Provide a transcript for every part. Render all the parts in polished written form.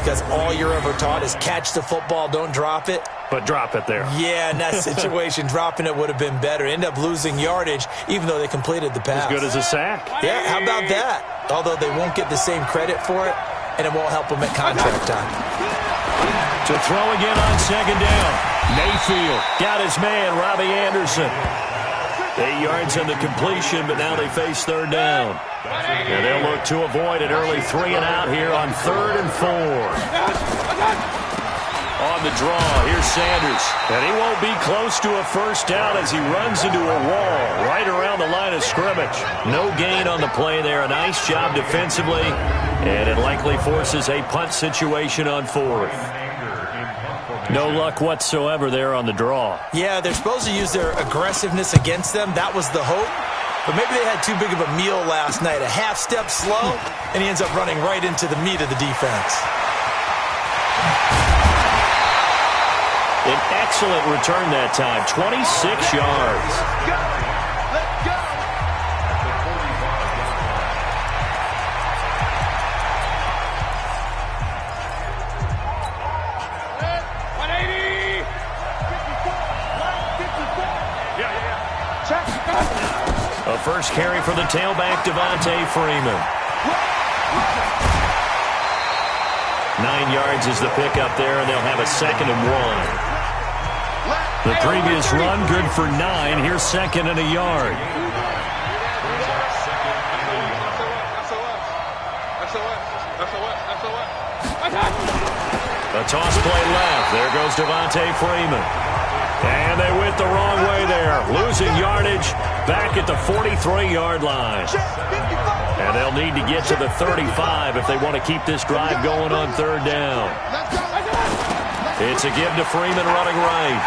because all you're ever taught is catch the football, don't drop it. But drop it there. Yeah, in that situation, dropping it would have been better. End up losing yardage, even though they completed the pass. As good as a sack. Yeah, how about that? Although they won't get the same credit for it, and it won't help them at contract time. To throw again on second down. Mayfield got his man, Robbie Anderson. 8 yards on the completion, but now they face third down. And they'll look to avoid an early 3 and out here on 3rd and 4. On the draw, here's Sanders. And he won't be close to a first down as he runs into a wall right around the line of scrimmage. No gain on the play there. A nice job defensively. And it likely forces a punt situation on 4th. No luck whatsoever there on the draw. Yeah, they're supposed to use their aggressiveness against them. That was the hope. But maybe they had too big of a meal last night. A half step slow, and he ends up running right into the meat of the defense. An excellent return that time. 26 yards. A first carry for the tailback, Devontae Freeman. 9 yards is the pickup there, and they'll have a 2nd and 1. The previous run, good for 9. Here's 2nd and a yard. A toss play left. There goes Devontae Freeman. And they went the wrong way there. Losing yardage back at the 43-yard line. And they'll need to get to the 35 if they want to keep this drive going on 3rd down. It's a give to Freeman running right.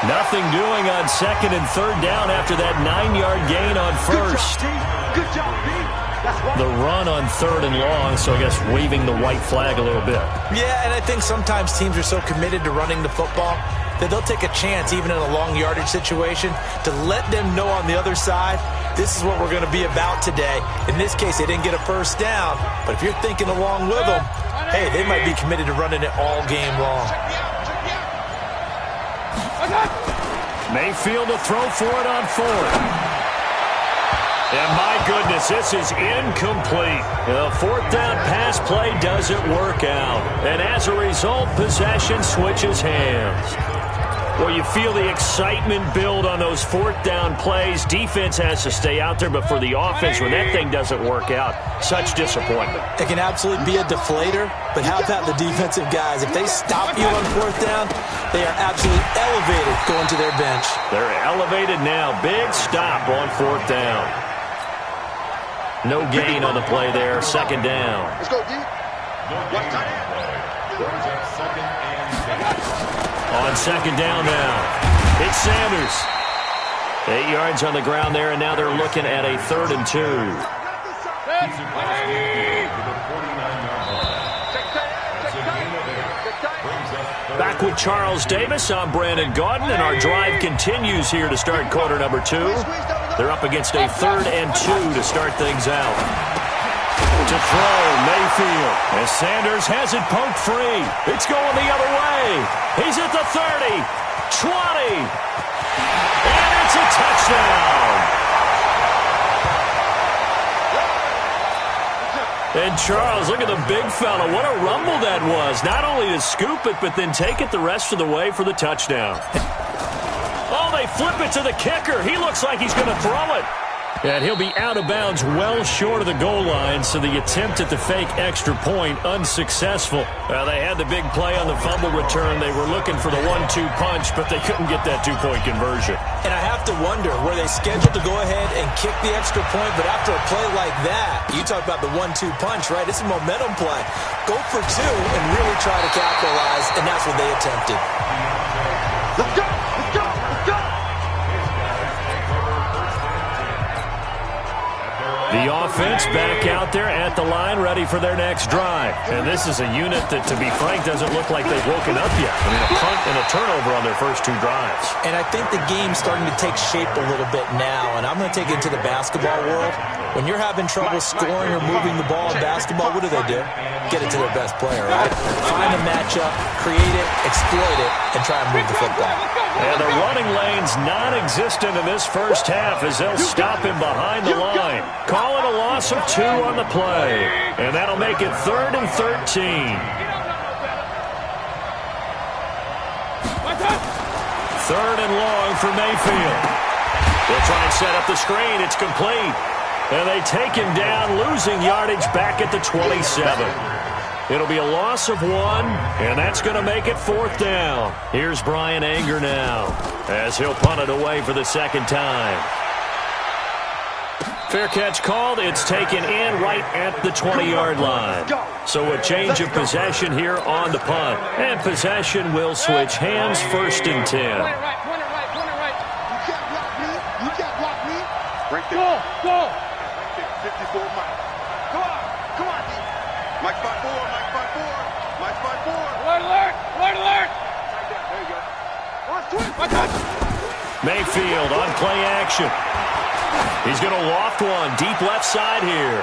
Nothing doing on 2nd and 3rd down after that 9-yard gain on 1st. Good job, B. The run on 3rd and long, so I guess waving the white flag a little bit. Yeah, and I think sometimes teams are so committed to running the football that they'll take a chance, even in a long yardage situation, to let them know on the other side, this is what we're going to be about today. In this case, they didn't get a first down, but if you're thinking along with them, hey, they might be committed to running it all game long. Mayfield to throw for it on 4th. And my goodness, this is incomplete. The 4th down pass play doesn't work out. And as a result, possession switches hands. Well, you feel the excitement build on those 4th down plays. Defense has to stay out there, but for the offense, when that thing doesn't work out, such disappointment. It can absolutely be a deflator, but how about the defensive guys? If they stop you on 4th down, they are absolutely elevated going to their bench. They're elevated now. Big stop on 4th down. No gain on the play there. 2nd down. Let's go, D. On 2nd down now. It's Sanders. 8 yards on the ground there, and now they're looking at a 3rd and 2. Back with Charles Davis. I'm Brandon Gaudin, and our drive continues here to start quarter number 2. They're up against a 3rd and 2 to start things out. To throw, Mayfield. As Sanders has it poked free. It's going the other way. He's at the 30, 20, and it's a touchdown. And Charles, look at the big fella. What a rumble that was. Not only to scoop it, but then take it the rest of the way for the touchdown. Oh, they flip it to the kicker. He looks like he's going to throw it. And he'll be out of bounds well short of the goal line, so the attempt at the fake extra point unsuccessful. Well, they had the big play on the fumble return. They were looking for the 1-2 punch, but they couldn't get that 2-point conversion. And I have to wonder, were they scheduled to go ahead and kick the extra point, but after a play like that, you talk about the 1-2 punch, right? It's a momentum play. Go for 2 and really try to capitalize, and that's what they attempted. Let's go! Let's go! Let's go! The offense back out there at the line, ready for their next drive. And this is a unit that, to be frank, doesn't look like they've woken up yet. I mean, a punt and a turnover on their first 2 drives. And I think the game's starting to take shape a little bit now, and I'm going to take it to the basketball world. When you're having trouble scoring or moving the ball in basketball, what do? Get it to their best player, right? Find a matchup, create it, exploit it, and try and move the football. And the running lane's non-existent in this first half as they'll stop him behind the line. Call it a loss of 2 on the play. And that'll make it 3rd and 13. 3rd and long for Mayfield. They'll try and set up the screen. It's complete. And they take him down, losing yardage back at the 27. It'll be a loss of 1, and that's going to make it 4th down. Here's Brian Anger now, as he'll punt it away for the 2nd time. Fair catch called. It's taken in right at the 20-yard line. So a change of possession here on the punt. And possession will switch hands, 1st and 10. You can't block me. Right there. Go. 54 Mike. Come on, D. Mike 5-4, Mike 5-4. Mike 5-4. Alert. Right there. There you go. Mayfield on play action. He's going to loft one deep left side here.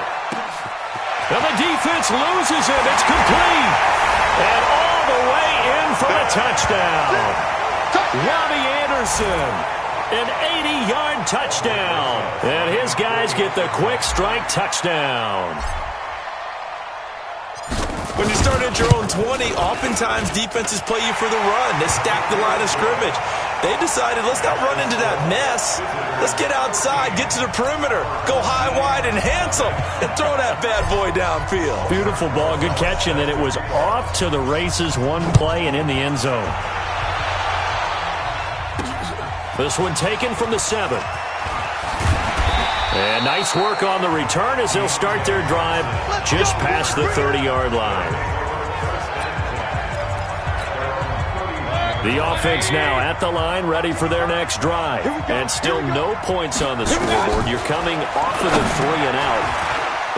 And the defense loses him. It's complete. And all the way in for a touchdown. Robbie Anderson. An 80-yard touchdown. And his guys get the quick strike touchdown. When you start at your own 20, oftentimes defenses play you for the run. They stack the line of scrimmage. They decided, let's not run into that mess. Let's get outside, get to the perimeter, go high, wide, and handsome, and throw that bad boy downfield. Beautiful ball, good catch, and then it was off to the races, 1 play and in the end zone. This one taken from the 7. And nice work on the return as they'll start their drive just past the 30-yard line. The offense now at the line, ready for their next drive. And still no points on the scoreboard. You're coming off of the 3 and out.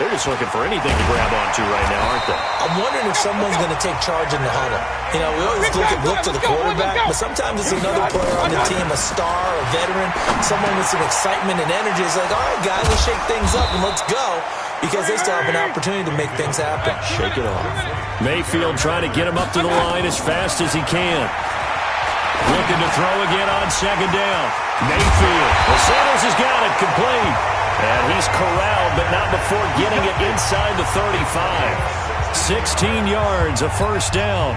They're just looking for anything to grab onto right now, aren't they? I'm wondering if someone's going to take charge in the huddle. You know, we always look to the quarterback, but sometimes it's another player on the team, a star, a veteran, someone with some excitement and energy. It's like, all right, guys, let's shake things up and let's go, because they still have an opportunity to make things happen. Shake it off. Mayfield trying to get him up to the line as fast as he can. Looking to throw again on 2nd down. Mayfield. Sanders has got it complete. And he's corralled, but not before getting it inside the 35. 16 yards, a 1st down.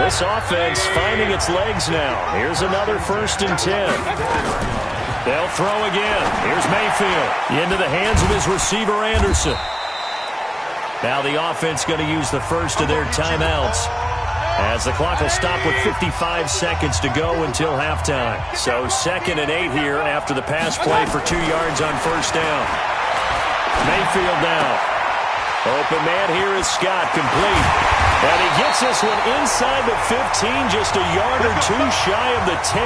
This offense finding its legs now. Here's another 1st and 10. They'll throw again. Here's Mayfield into the hands of his receiver, Anderson. Now the offense going to use the first of their timeouts, as the clock will stop with 55 seconds to go until halftime. So 2nd and 8 here after the pass play for 2 yards on 1st down. Mayfield now. Open man here is Scott, complete. And he gets this one inside the 15, just a yard or 2 shy of the 10.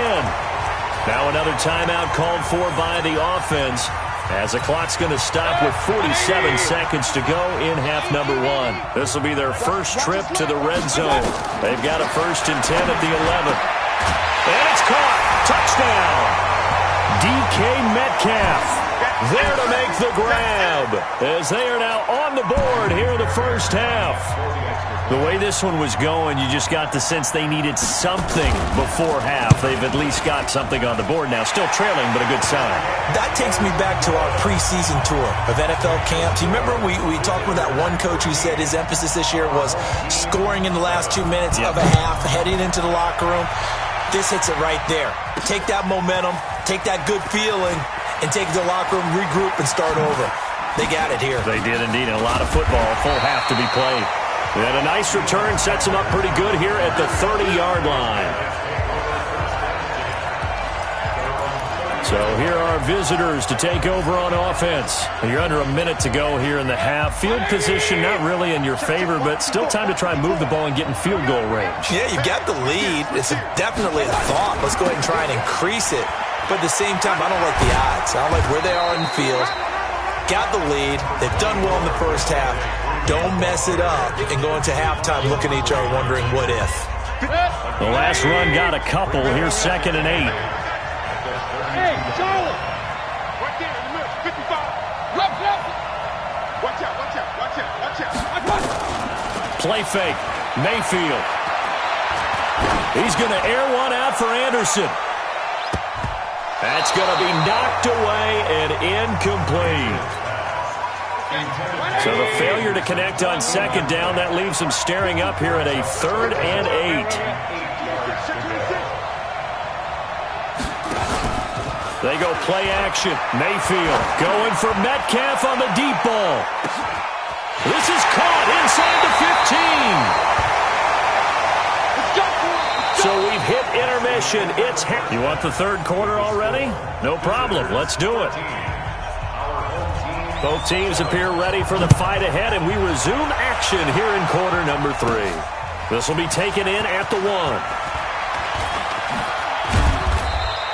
Now another timeout called for by the offense, as the clock's going to stop with 47 seconds to go in half number 1. This will be their first trip to the red zone. They've got a 1st and 10 at the 11. And it's caught. Touchdown. DK Metcalf there to make the grab, as they are now on the board here in the first half. The way this one was going, you just got the sense they needed something before half. They've at least got something on the board now. Still trailing, but a good sign. That takes me back to our preseason tour of NFL camps. You remember we talked with that one coach who said his emphasis this year was scoring in the last 2 minutes of a half, heading into the locker room. This hits it right there. Take that momentum, take that good feeling, and take it to the locker room, regroup, and start over. They got it here. They did indeed. And a lot of football, full half to be played. And a nice return sets them up pretty good here at the 30-yard line. So here are visitors to take over on offense. You're under a minute to go here in the half. Field position not really in your favor, but still time to try and move the ball and get in field goal range. Yeah, you got the lead. It's definitely a thought. Let's go ahead and try and increase it. But at the same time, I don't like the odds. I don't like where they are in the field. got the lead. They've done well in the first half. Don't mess it up and go into halftime looking at each other wondering what if. The last run got a couple. Here's 2nd and 8. Hey, Charlie! Right there in the middle, 55. Watch out, watch out, watch out, watch out. Play fake. Mayfield. He's going to air one out for Anderson. That's going to be knocked away and incomplete. So the failure to connect on 2nd down, that leaves him staring up here at a 3rd and 8. They go play action. Mayfield going for Metcalf on the deep ball. This is caught inside the 15. So we've hit intermission. It's you want the 3rd quarter already? No problem. Let's do it. Both teams appear ready for the fight ahead, and we resume action here in quarter number 3. This will be taken in at the 1.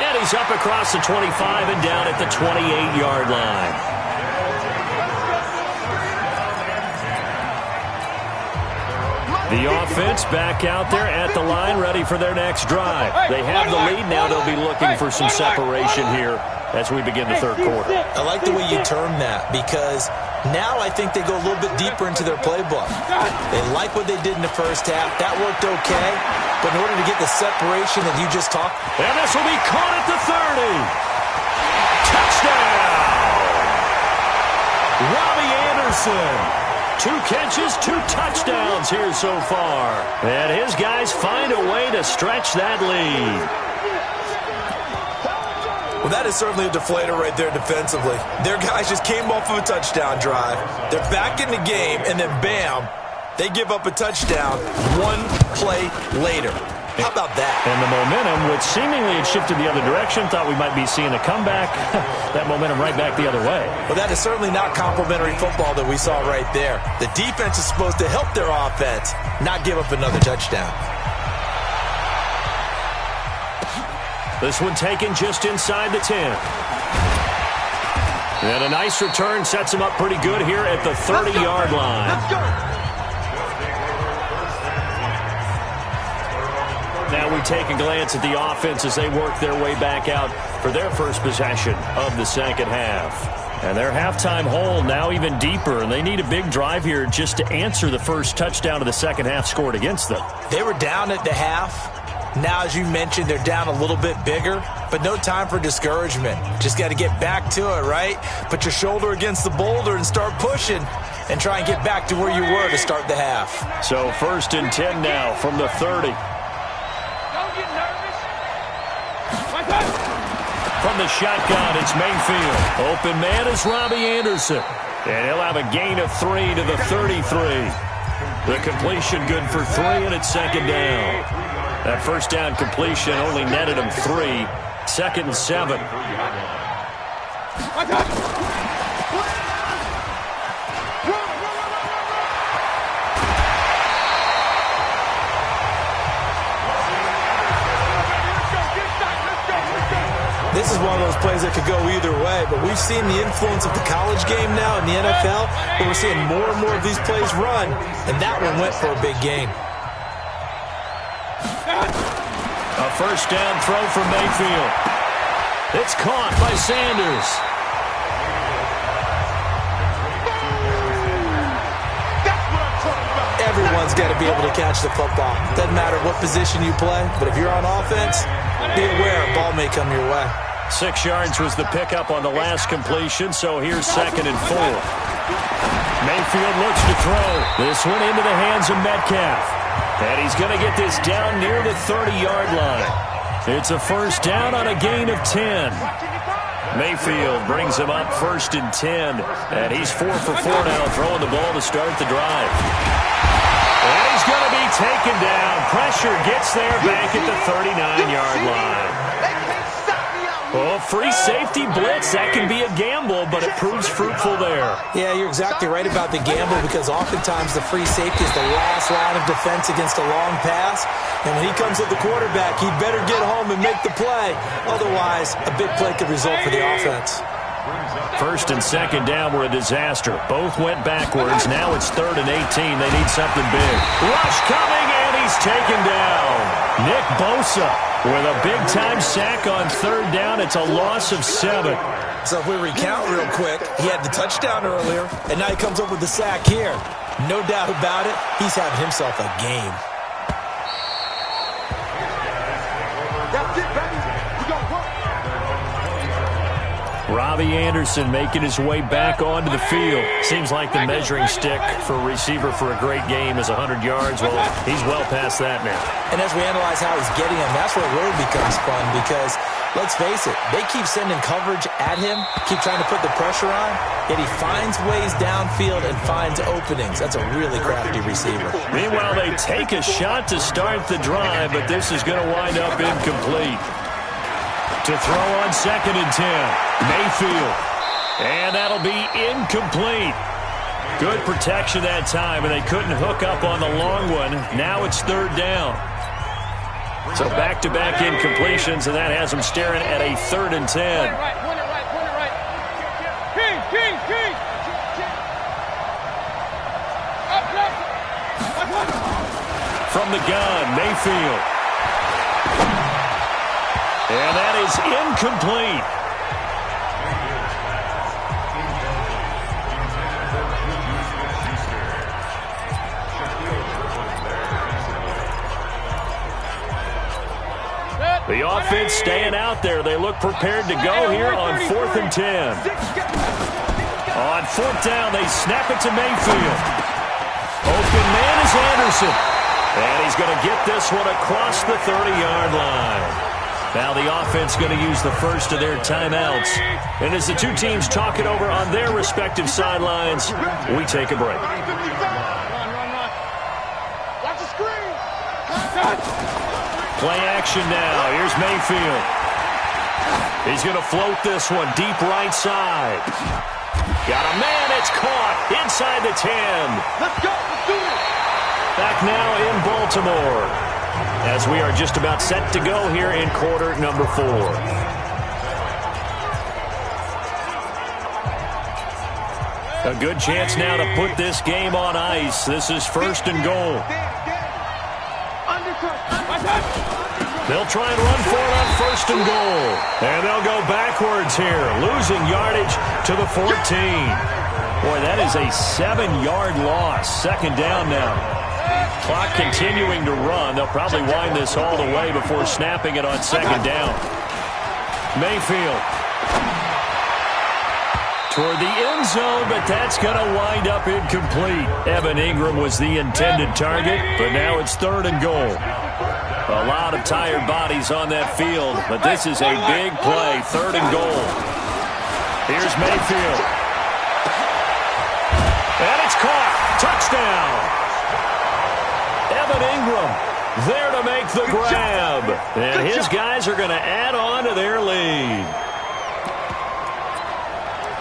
And he's up across the 25 and down at the 28-yard line. The offense back out there at the line, ready for their next drive. They have the lead now. They'll be looking for some separation here as we begin the 3rd quarter. I like the way you term that, because now I think they go a little bit deeper into their playbook. They like what they did in the first half. That worked okay, but in order to get the separation that you just talked. And this will be caught at the 30. Touchdown! Robbie Anderson. 2 catches, 2 touchdowns here so far. And his guys find a way to stretch that lead. Well, that is certainly a deflator right there defensively. Their guys just came off of a touchdown drive. They're back in the game, and then bam, they give up a touchdown 1 play later. How about that? And the momentum, which seemingly had shifted the other direction, thought we might be seeing a comeback. That momentum right back the other way. Well, that is certainly not complimentary football that we saw right there. The defense is supposed to help their offense, not give up another touchdown. This one taken just inside the 10. And a nice return sets him up pretty good here at the 30-yard line. Let's go. Now we take a glance at the offense as they work their way back out for their first possession of the 2nd half. And their halftime hole now even deeper, and they need a big drive here just to answer the first touchdown of the 2nd half scored against them. They were down at the half. Now, as you mentioned, they're down a little bit bigger, but no time for discouragement. Just got to get back to it, right? Put your shoulder against the boulder and start pushing and try and get back to where you were to start the half. So 1st and 10 now from the 30. From the shotgun, it's Mayfield. Open man is Robbie Anderson. And he'll have a gain of 3 to the 33. The completion good for 3, and it's 2nd down. That first down completion only netted him 3. 2nd and 7. This is one of those plays that could go either way, but we've seen the influence of the college game now in the NFL, but we're seeing more and more of these plays run, and that one went for a big gain. A first down throw from Mayfield. It's caught by Sanders. Everyone's got to be able to catch the football. Doesn't matter what position you play, but if you're on offense, be aware a ball may come your way. 6 yards was the pickup on the last completion, so here's 2nd and 4. Mayfield looks to throw. This one into the hands of Metcalf. And he's going to get this down near the 30-yard line. It's a first down on a gain of 10. Mayfield brings him up 1st and 10. And he's 4 for 4 now, throwing the ball to start the drive. And he's going to be taken down. Pressure gets there back at the 39-yard line. Well, free safety blitz, that can be a gamble, but it proves fruitful there. Yeah, you're exactly right about the gamble, because oftentimes the free safety is the last line of defense against a long pass. And when he comes at the quarterback, he'd better get home and make the play. Otherwise, a big play could result for the offense. First and second down were a disaster. Both went backwards. Now it's 3rd and 18. They need something big. Rush coming, and he's taken down. Nick Bosa with a big-time sack on 3rd down. It's a loss of 7. So if we recount real quick, he had the touchdown earlier, and now he comes up with the sack here. No doubt about it, he's having himself a game. That's it, baby. We got work. Robbie Anderson making his way back onto the field. Seems like the measuring stick for a receiver for a great game is 100 yards. Well, he's well past that now. And as we analyze how he's getting them, that's where it really becomes fun because, let's face it, they keep sending coverage at him, keep trying to put the pressure on, yet he finds ways downfield and finds openings. That's a really crafty receiver. Meanwhile, they take a shot to start the drive, but this is going to wind up incomplete. To throw on 2nd and 10, Mayfield. And that'll be incomplete. Good protection that time, and they couldn't hook up on the long one. Now it's 3rd down. So back-to-back incompletions, and that has them staring at a 3rd and 10. From the gun, Mayfield. And that is incomplete. The offense staying out there. They look prepared to go here on 4th and 10. On 4th down, they snap it to Mayfield. Open man is Anderson. And he's going to get this one across the 30-yard line. Now the offense going to use the first of their timeouts. And as the two teams talk it over on their respective sidelines, we take a break. Watch the screen. Play action now. Here's Mayfield. He's going to float this one deep right side. Got a man. It's caught inside the 10. Let's go. Let's do it. Back now in Baltimore as we are just about set to go here in quarter number 4. A good chance now to put this game on ice. This is 1st and goal. They'll try and run for it on 1st and goal. And they'll go backwards here, losing yardage to the 14. Boy, that is a 7-yard loss. 2nd down now. Clock continuing to run. They'll probably wind this all the way before snapping it on 2nd down. Mayfield. Toward the end zone, but that's going to wind up incomplete. Evan Ingram was the intended target, but now it's 3rd and goal. A lot of tired bodies on that field, but this is a big play. 3rd and goal. Here's Mayfield. And it's caught. Touchdown. Evan Ingram there to make the grab. And his guys are going to add on to their lead.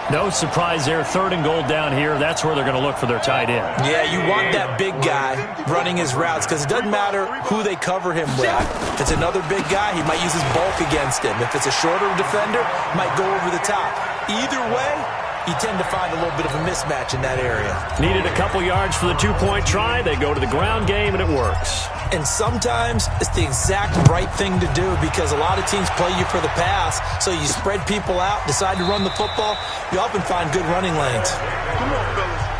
No surprise there. 3rd and goal down here. That's where they're going to look for their tight end. Yeah, you want that big guy running his routes because it doesn't matter who they cover him with. If it's another big guy, he might use his bulk against him. If it's a shorter defender, he might go over the top. Either way, you tend to find a little bit of a mismatch in that area. Needed a couple yards for the 2-point try. They go to the ground game, and it works. And sometimes it's the exact right thing to do because a lot of teams play you for the pass, so you spread people out, decide to run the football. You often find good running lanes. Come on, fellas.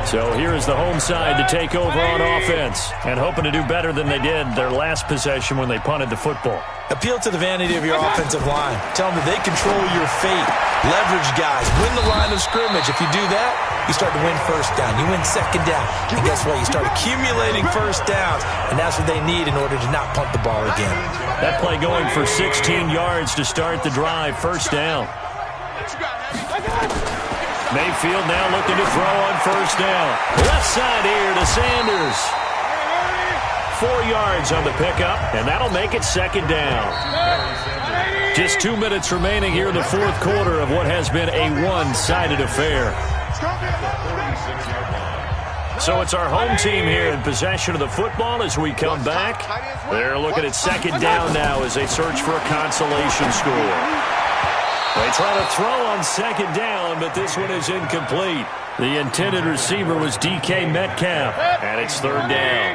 So here is the home side to take over on offense and hoping to do better than they did their last possession when they punted the football. Appeal to the vanity of your offensive line. Tell them that they control your fate. Leverage guys. Win the line of scrimmage. If you do that, you start to win 1st down. You win 2nd down. And guess what? You start accumulating 1st downs. And that's what they need in order to not punt the ball again. That play going for 16 yards to start the drive. 1st down. Mayfield now looking to throw on 1st down. Left side here to Sanders. 4 yards on the pickup, and that'll make it 2nd down. Just 2 minutes remaining here in the 4th quarter of what has been a one-sided affair. So it's our home team here in possession of the football as we come back. They're looking at second down now as they search for a consolation score. They try to throw on second down, but this one is incomplete. The intended receiver was DK Metcalf, and it's third down.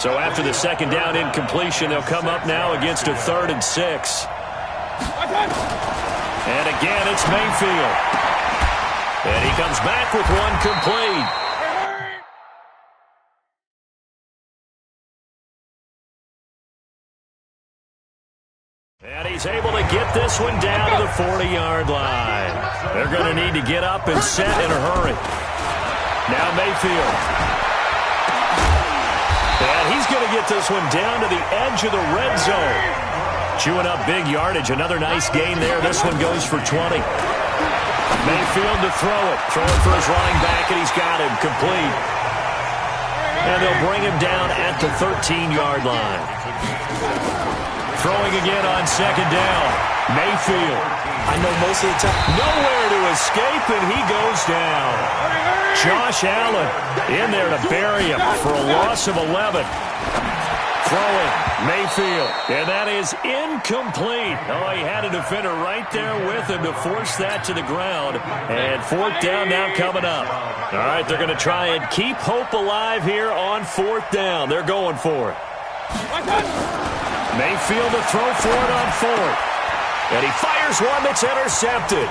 So after the second down incompletion, they'll come up now against a 3rd and 6. And again, it's Mayfield. And he comes back with one complete. And he's able to get this one down to the 40-yard line. They're going to need to get up and set in a hurry. Now Mayfield. And he's going to get this one down to the edge of the red zone. Chewing up big yardage. Another nice gain there. This one goes for 20. Mayfield to throw it. Throwing for his running back, and he's got him complete. And they'll bring him down at the 13-yard line. Throwing again on second down. Mayfield. I know most of the time. Nowhere to escape, and he goes down. Josh Allen in there to bury him for a loss of 11. Throwing, Mayfield, and that is incomplete. Oh, he had a defender right there with him to force that to the ground. And 4th down now coming up. All right, they're going to try and keep hope alive here on 4th down. They're going for it. Mayfield to throw for it on 4th. And he fires one that's intercepted.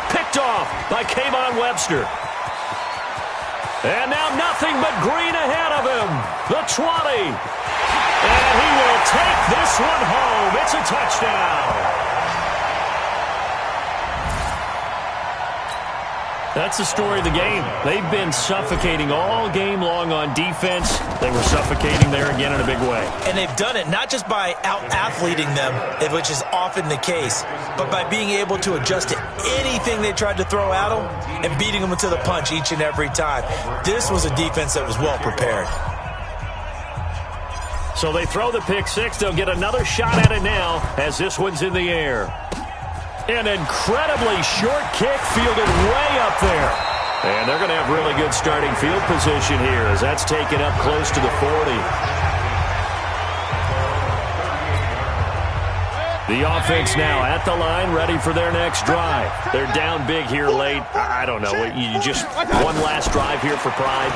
Picked off by Kayvon Webster. And now nothing but green ahead of him. The 20. And he will take this one home. It's a touchdown. That's the story of the game. They've been suffocating all game long on defense. They were suffocating there again in a big way. And they've done it not just by out-athleting them, which is often the case, but by being able to adjust to anything they tried to throw at them and beating them to the punch each and every time. This was a defense that was well prepared. So they throw the pick six. They'll get another shot at it now as this one's in the air. An incredibly short kick fielded way up there. And they're going to have really good starting field position here as that's taken up close to the 40. The offense now at the line, ready for their next drive. They're down big here late. I don't know. You just one last drive here for pride.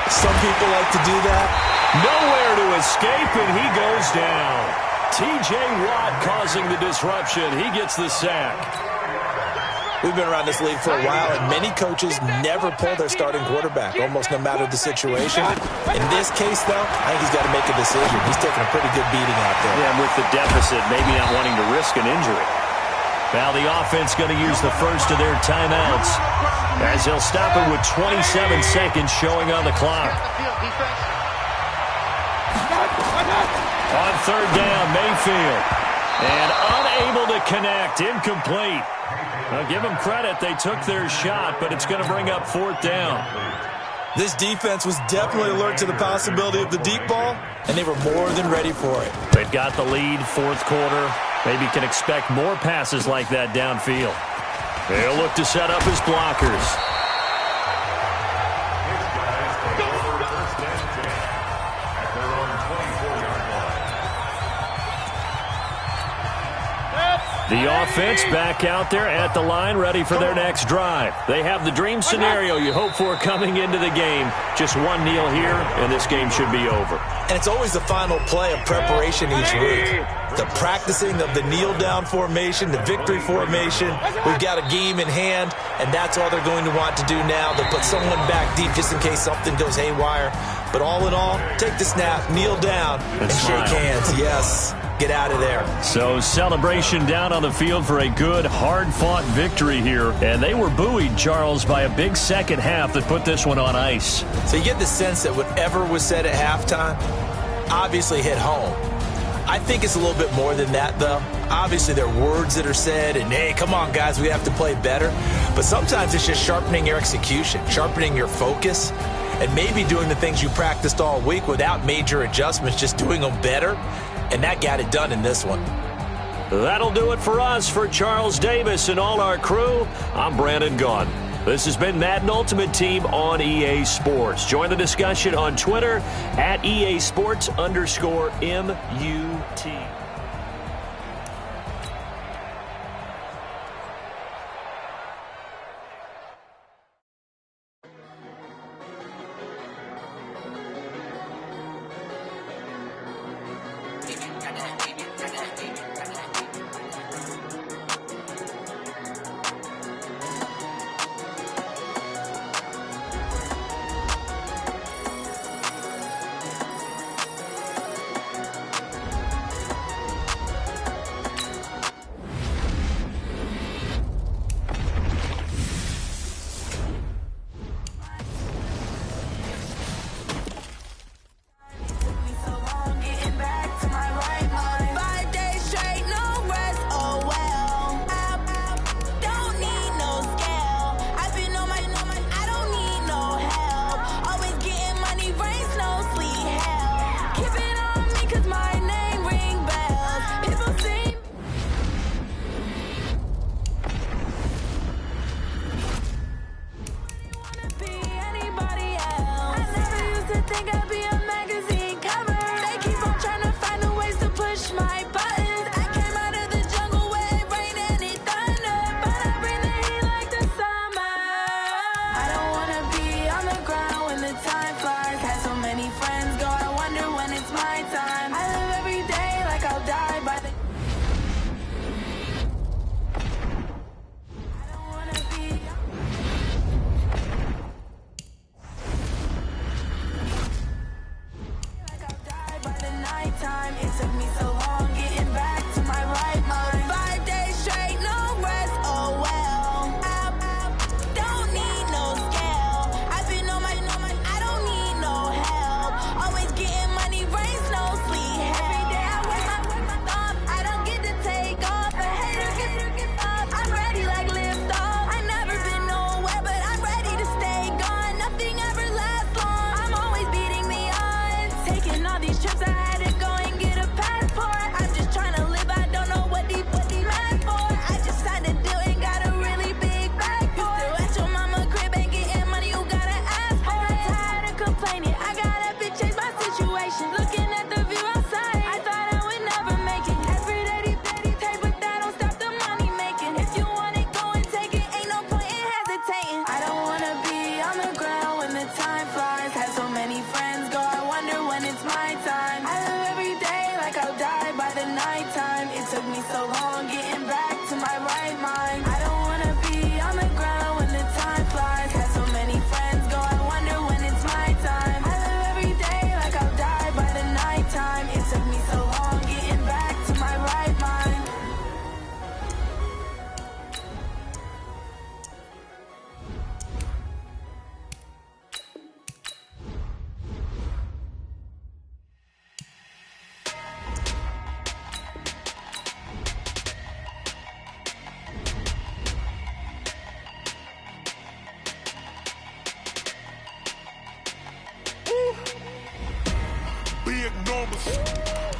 Some people like to do that. Nowhere to escape, and he goes down. T.J. Watt causing the disruption. He gets the sack. We've been around this league for a while, and many coaches never pull their starting quarterback, almost no matter the situation. In this case, though, I think he's got to make a decision. He's taking a pretty good beating out there. Yeah, with the deficit, maybe not wanting to risk an injury. Now the offense going to use the first of their timeouts as they'll stop it with 27 seconds showing on the clock. On third down, Mayfield. And unable to connect, incomplete. I'll give them credit. They took their shot, but it's going to bring up fourth down. This defense was definitely alert to the possibility of the deep ball, and they were more than ready for it. They've got the lead, fourth quarter. Maybe can expect more passes like that downfield. They'll look to set up his blockers. The offense back out there at the line, ready for their next drive. They have the dream scenario you hope for coming into the game. Just one kneel here, and this game should be over. And it's always the final play of preparation each week. The practicing of the kneel-down formation, the victory formation. We've got a game in hand, and that's all they're going to want to do now. They'll put someone back deep just in case something goes haywire. But all in all, take the snap, kneel down, and shake hands. Yes. Get out of there. So celebration down on the field for a good, hard-fought victory here. And they were buoyed, Charles, by a big second half that put this one on ice. So you get the sense that whatever was said at halftime obviously hit home. I think it's a little bit more than that, though. Obviously, there are words that are said, and, hey, come on, guys, we have to play better. But sometimes it's just sharpening your execution, sharpening your focus, and maybe doing the things you practiced all week without major adjustments, just doing them better. And that got it done in this one. That'll do it for us. For Charles Davis and all our crew, I'm Brandon Gaudin. This has been Madden Ultimate Team on EA Sports. Join the discussion on Twitter at EA Sports_MUT.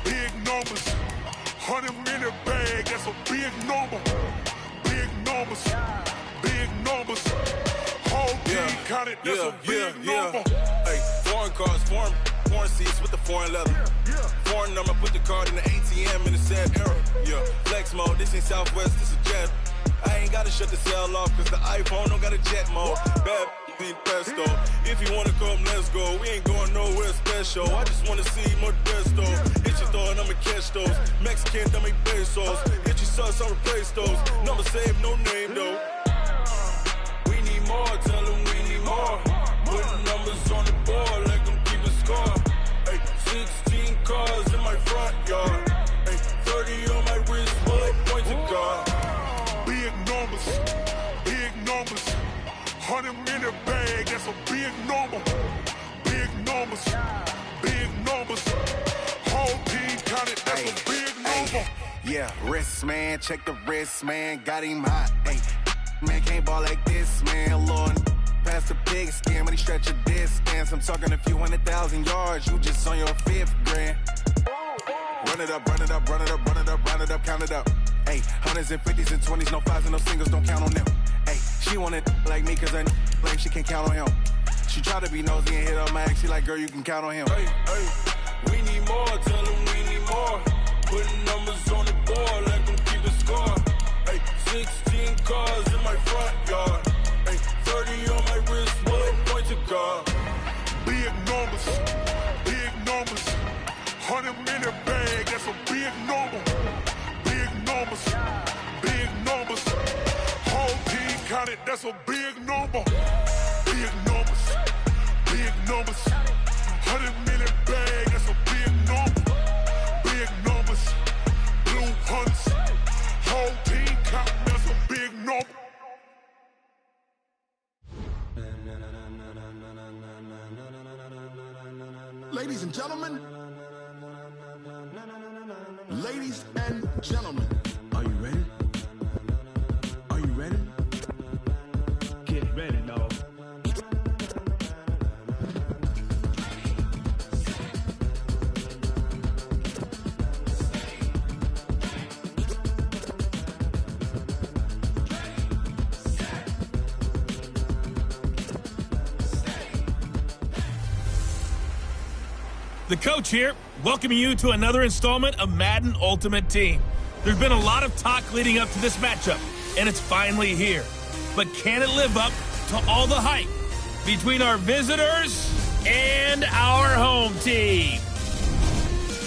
Big numbers, 100-minute bag, that's a big number. Big numbers, whole team counted, that's a big number. Hey, foreign cars, foreign seats with the foreign leather. Foreign number, put the card in the ATM in the sad era. Yeah, flex mode, this ain't Southwest, this is jet. I ain't gotta shut the cell off, cause the iPhone don't got a jet mode. Bad need pesto. If you wanna come, let's go. We ain't going nowhere special. I just wanna see Modesto. Hit your thought, I'ma catch those. Mexican, I make pesos. Hit your sus, I'll replace those. Number saved, no name though. We need more, tell them we need more. Putting numbers on the board, like them keep a score. Hey, 16 cars in my front yard. Hey, 30 on my wrist, bullet points of God. Big numbers, 100-minute bag, that's a big number. Big numbers, whole team counted, that's a big number. Yeah, wrist man, check the wrist man, got him hot. Ay, man can't ball like this, man. Lord, past the big skin, when he stretch a distance. I'm talking a few 100,000 yards, you just on your 5th grand. Run it up, count it up. Ay, hundreds and 50s and 20s, no 5s and no singles, don't count on them. Ay, She wanted like me cause her like she can't count on him. She try to be nosy and hit up my ex. She like, girl, you can count on him. Hey, hey, we need more. Tell them we need more. Putting numbers on the board, let them keep a score. Hey, 16 cars in my front yard. Hey, 30 on my wrist, one point to guard. Big numbers, big numbers. 100-minute bag, that's a big number. Big numbers, big numbers. Whole team counted, that's a big number. Big numbers, big numbers. 100-minute bag, that's a big number. Big numbers, blue hunts. Whole team counting, that's a big number. Ladies and gentlemen, are you ready? Are you ready? Get ready, dog. The coach here, welcoming you to another installment of Madden Ultimate Team. There's been a lot of talk leading up to this matchup, and it's finally here. But can it live up to all the hype between our visitors and our home team?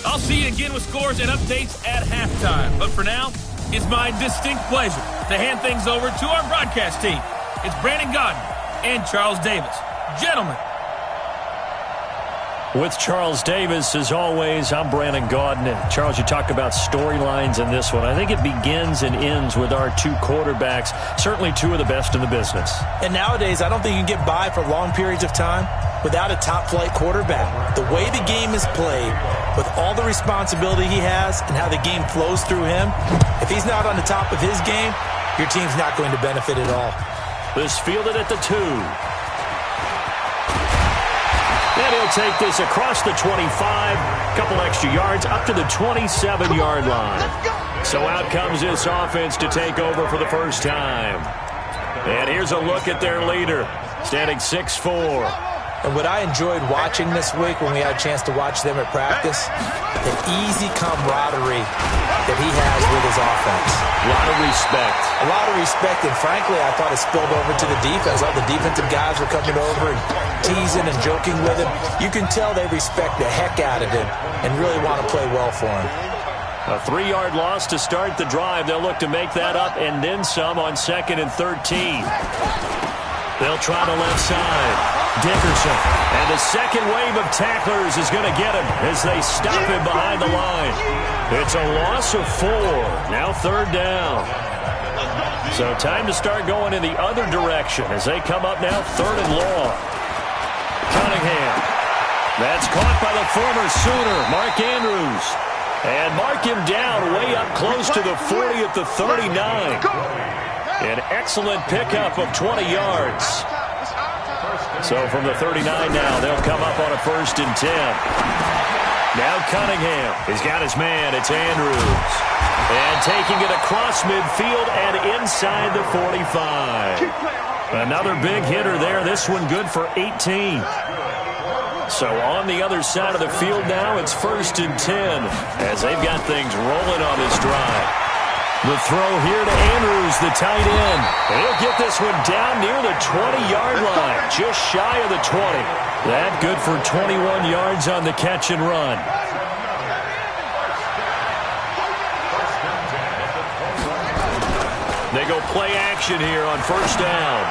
I'll see you again with scores and updates at halftime. But for now, it's my distinct pleasure to hand things over to our broadcast team. It's Brandon Godden and Charles Davis. Gentlemen. With Charles Davis, as always, I'm Brandon Gaudin. And Charles, you talk about storylines in this one. I think it begins and ends with our two quarterbacks, certainly two of the best in the business. And nowadays, I don't think you can get by for long periods of time without a top-flight quarterback. The way the game is played, with all the responsibility he has and how the game flows through him, if he's not on the top of his game, your team's not going to benefit at all. This fielded at the 2. And he'll take this across the 25, couple extra yards, up to the 27-yard line. So out comes this offense to take over for the first time. And here's a look at their leader, standing 6'4". And what I enjoyed watching this week when we had a chance to watch them at practice, the easy camaraderie that he has with his offense. A lot of respect. A lot of respect, and frankly, I thought it spilled over to the defense. All the defensive guys were coming over and teasing and joking with him. You can tell they respect the heck out of him and really want to play well for him. A 3-yard loss to start the drive. They'll look to make that up and then some on 2nd and 13. They'll try the left side. Dickerson. And the second wave of tacklers is going to get him as they stop him behind the line. It's a loss of 4. Now 3rd down. So time to start going in the other direction as they come up now 3rd and long. Cunningham. That's caught by the former Sooner, Mark Andrews. And mark him down way up close to the 40 at the 39. An excellent pickup of 20 yards. So from the 39 now, they'll come up on a 1st and 10. Now Cunningham. He's got his man. It's Andrews. And taking it across midfield and inside the 45. Another big hitter there. This one good for 18. So on the other side of the field now, it's 1st and 10 as they've got things rolling on this drive. The throw here to Andrews, the tight end. And he'll get this one down near the 20-yard line, just shy of the 20. That good for 21 yards on the catch and run. They go play action here on 1st down.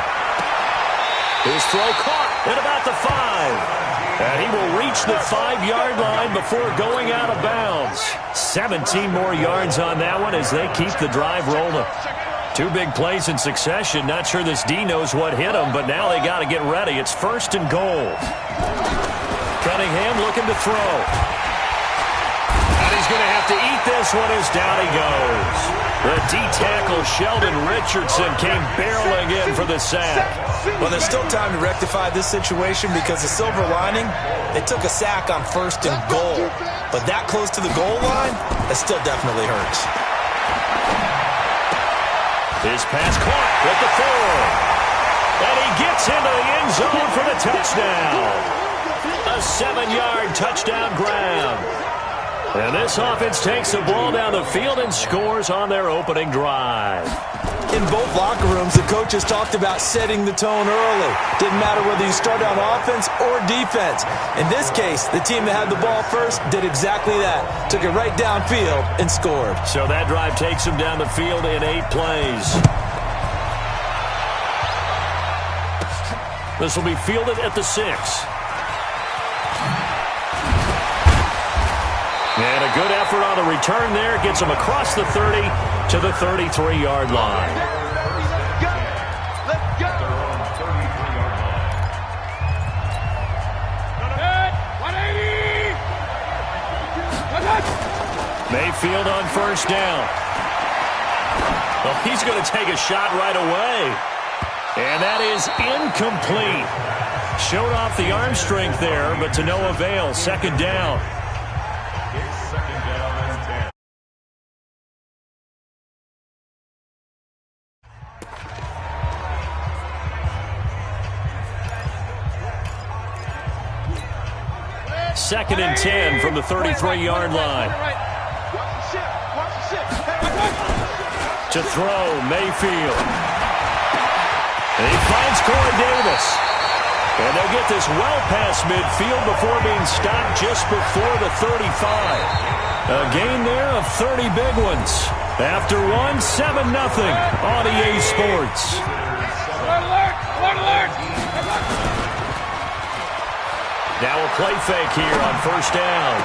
His throw caught at about the 5. And he will reach the 5-yard line before going out of bounds. 17 more yards on that one as they keep the drive rolling. 2 big plays in succession. Not sure this D knows what hit him, but now they got to get ready. It's 1st and goal. Cunningham looking to throw. And he's going to have to eat this one as down he goes. The D-tackle Sheldon Richardson came barreling in for the sack. Well, there's still time to rectify this situation because the silver lining, they took a sack on 1st and goal. But that close to the goal line, that still definitely hurts. His pass caught at the 4. And he gets into the end zone for the touchdown. A 7-yard touchdown grab. And this offense takes the ball down the field and scores on their opening drive. In both locker rooms, the coaches talked about setting the tone early. Didn't matter whether you start on offense or defense. In this case, the team that had the ball first did exactly that. Took it right downfield and scored. So that drive takes them down the field in 8 plays. This will be fielded at the 6. And a good effort on the return there. Gets them across the 30 to the 33-yard line. Let's go. Mayfield on first down. Well, he's going to take a shot right away. And that is incomplete. Showed off the arm strength there, but to no avail. Second down. Second and 10 from the 33-yard line. To throw, Mayfield. And he finds Corey Davis. And they'll get this well past midfield before being stopped just before the 35. A gain there of 30 big ones. After one, 7-0 on EA Sports. Now a play fake here on first down.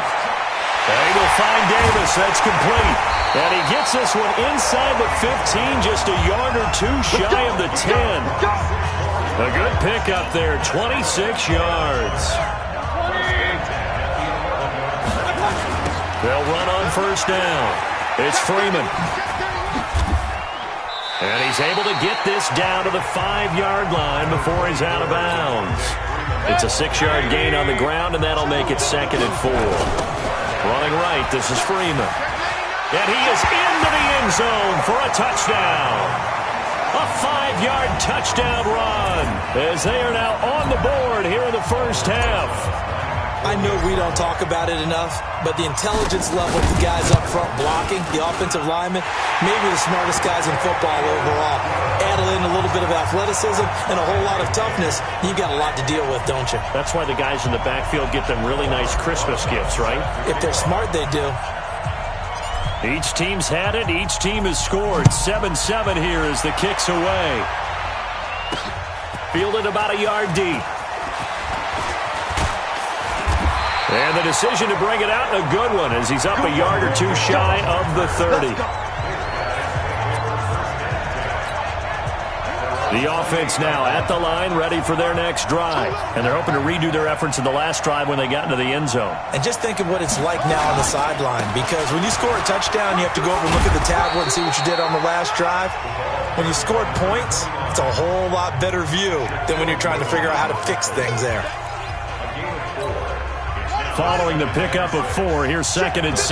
They will find Davis. That's complete. And he gets this one inside the 15, just a yard or two shy of the 10. A good pickup there, 26 yards. They'll run on first down. It's Freeman. And he's able to get this down to the 5-yard line before he's out of bounds. It's a 6-yard gain on the ground, and that'll make it second and 4. Running right, this is Freeman. And he is into the end zone for a touchdown. A 5-yard touchdown run as they are now on the board here in the first half. I know we don't talk about it enough, but the intelligence level of the guys up front blocking, the offensive linemen, maybe the smartest guys in football overall. Add in a little bit of athleticism and a whole lot of toughness, you've got a lot to deal with, don't you? That's why the guys in the backfield get them really nice Christmas gifts, right? If they're smart, they do. Each team's had it. Each team has scored. 7-7 here as the kick's away. Fielded about a yard deep. And the decision to bring it out, a good one, as he's up a yard or two shy of the 30. The offense now at the line, ready for their next drive. And they're hoping to redo their efforts in the last drive when they got into the end zone. And just think of what it's like now on the sideline, because when you score a touchdown, you have to go over and look at the tablet and see what you did on the last drive. When you scored points, it's a whole lot better view than when you're trying to figure out how to fix things there. Following the pickup of 4, here's second and 6.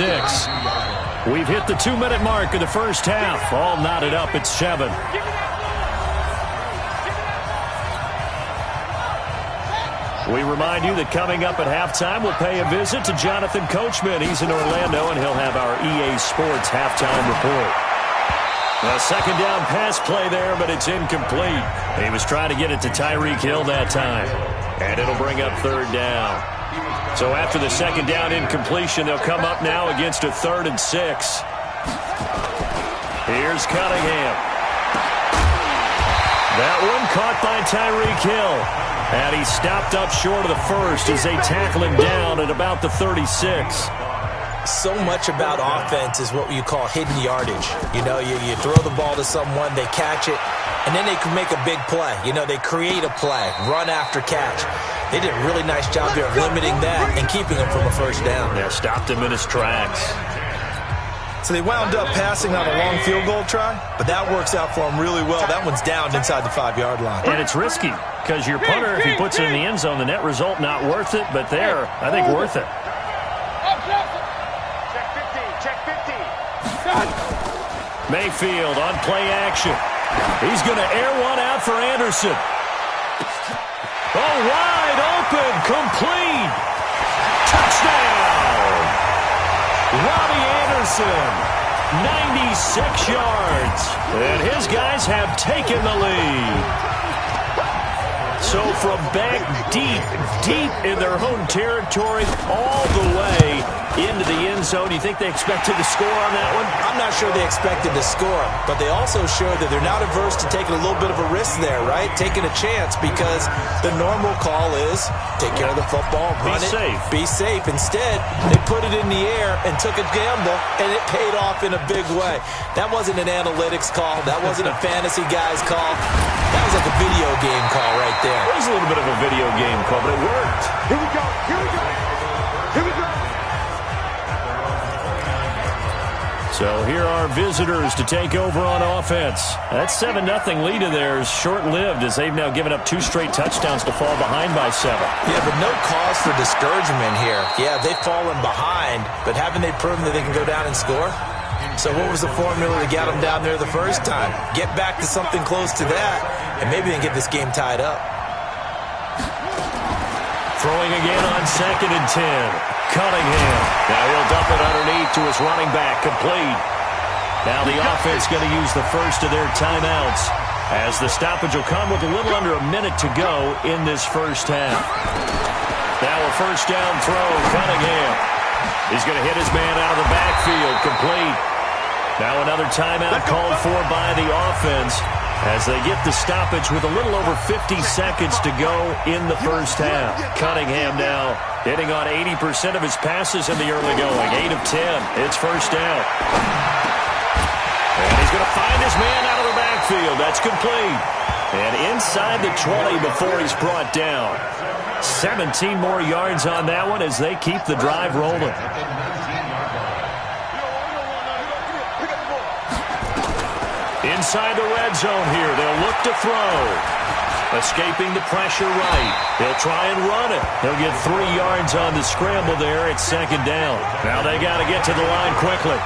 We've hit the 2-minute mark of the first half. All knotted up at 7. We remind you that coming up at halftime, we'll pay a visit to Jonathan Coachman. He's in Orlando, and he'll have our EA Sports halftime report. A second down pass play there, but it's incomplete. He was trying to get it to Tyreek Hill that time. And it'll bring up third down. So after the second down incompletion, they'll come up now against a 3rd and 6. Here's Cunningham. That one caught by Tyreek Hill. And he stopped up short of the first as they tackle him down at about the 36. So much about offense is what you call hidden yardage. You know, you throw the ball to someone, they catch it, and then they can make a big play. You know, they create a play, run after catch. They did a really nice job here of limiting that and keeping him from a first down. Yeah, stopped him in his tracks. So they wound up passing on a long field goal try, but that works out for them really well. That one's down inside the 5-yard line. And it's risky because your punter, if he puts it in the end zone, the net result not worth it, but there, I think worth it. Check 50. Mayfield on play action. He's going to air one out for Anderson. wide open, complete. Touchdown! Robbie Anderson, 96 yards. And his guys have taken the lead. So from back deep in their own territory, all the way into the end zone, you think they expected to score on that one? I'm not sure they expected to score, but they also showed that they're not averse to taking a little bit of a risk there, right? Taking a chance, because the normal call is take care of the football, run it, be safe. Instead, they put it in the air and took a gamble, and it paid off in a big way. That wasn't an analytics call. That wasn't a fantasy guy's call. That was like a video game call right there. It was a little bit of a video game call, but it worked. Here we go. Here we go. Here we go. So here are visitors to take over on offense. That 7-0 lead of theirs short-lived, as they've now given up 2 straight touchdowns to fall behind by 7. Yeah, but no cause for discouragement here. Yeah, they've fallen behind, but haven't they proven that they can go down and score? So what was the formula to get them down there the first time? Get back to something close to that, and maybe they can get this game tied up. Throwing again on 2nd and 10. Cunningham. Now he'll dump it underneath to his running back. Complete. Now the offense going to use the first of their timeouts, as the stoppage will come with a little under a minute to go in this first half. Now a first down throw. Cunningham. He's going to hit his man out of the backfield. Complete. Now another timeout called for by the offense, as they get the stoppage with a little over 50 seconds to go in the first half. Cunningham now hitting on 80% of his passes in the early going. 8 of 10. It's first down. And he's going to find his man out of the backfield. That's complete. And inside the 20 before he's brought down. 17 more yards on that one as they keep the drive rolling. Inside the red zone here. They'll look to throw. Escaping the pressure right. They'll try and run it. They'll get 3 yards on the scramble there at 2nd down. Now they got to get to the line quickly.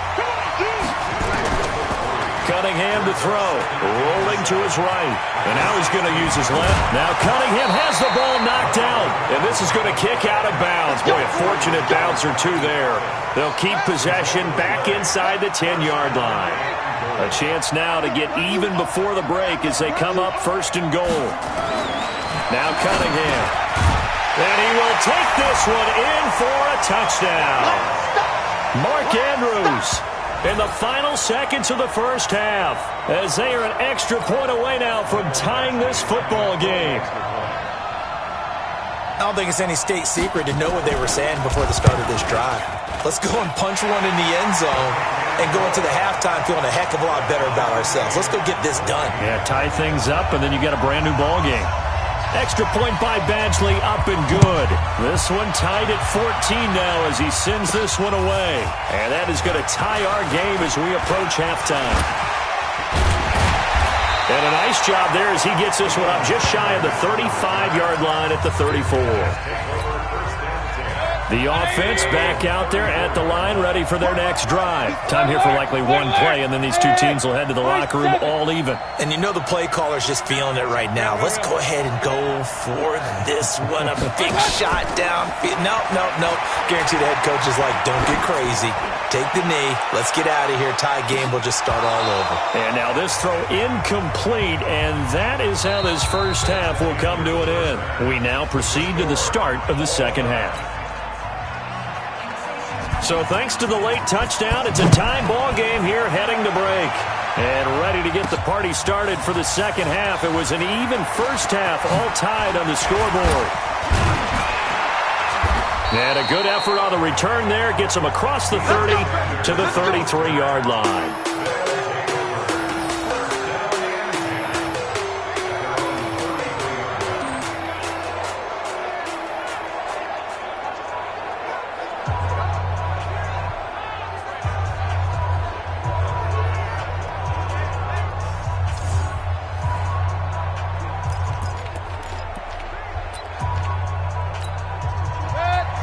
Cunningham to throw. Rolling to his right. And now he's going to use his left. Now Cunningham has the ball knocked out. And this is going to kick out of bounds. Boy, a fortunate bounce or two there. They'll keep possession back inside the 10-yard line. A chance now to get even before the break as they come up 1st and goal. Now Cunningham. And he will take this one in for a touchdown. Mark Andrews in the final seconds of the first half, as they are an extra point away now from tying this football game. I don't think it's any state secret to know what they were saying before the start of this drive. Let's go and punch one in the end zone and go into the halftime feeling a heck of a lot better about ourselves. Let's go get this done. Yeah, tie things up, and then you get a brand new ball game. Extra point by Badgley, up and good. This one tied at 14 now as he sends this one away. And that is going to tie our game as we approach halftime. And a nice job there as he gets this one up just shy of the 35-yard line at the 34. The offense back out there at the line, ready for their next drive. Time here for likely one play, and then these two teams will head to the locker room all even. And you know the play caller's just feeling it right now. Let's go ahead and go for this one. A big shot down. Nope. Guarantee the head coach is like, don't get crazy. Take the knee. Let's get out of here. Tie game. We'll just start all over. And now this throw incomplete, and that is how this first half will come to an end. We now proceed to the start of the second half. So thanks to the late touchdown, it's a tie ball game here heading to break. And ready to get the party started for the second half. It was an even first half, all tied on the scoreboard. And a good effort on the return there gets them across the 30 to the 33-yard line.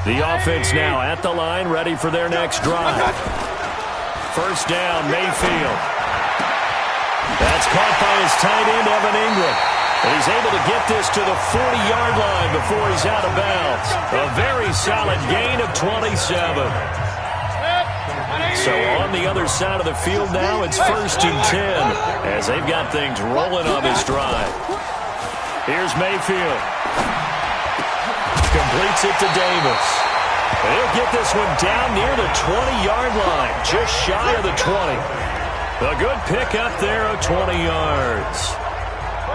The offense now at the line, ready for their next drive. First down, Mayfield. That's caught by his tight end, Evan Ingram. And he's able to get this to the 40-yard line before he's out of bounds. A very solid gain of 27. So on the other side of the field now, it's 1st and 10 as they've got things rolling on this drive. Here's Mayfield. Completes it to Davis. And he'll get this one down near the 20-yard line, just shy of the 20. A good pickup there of 20 yards.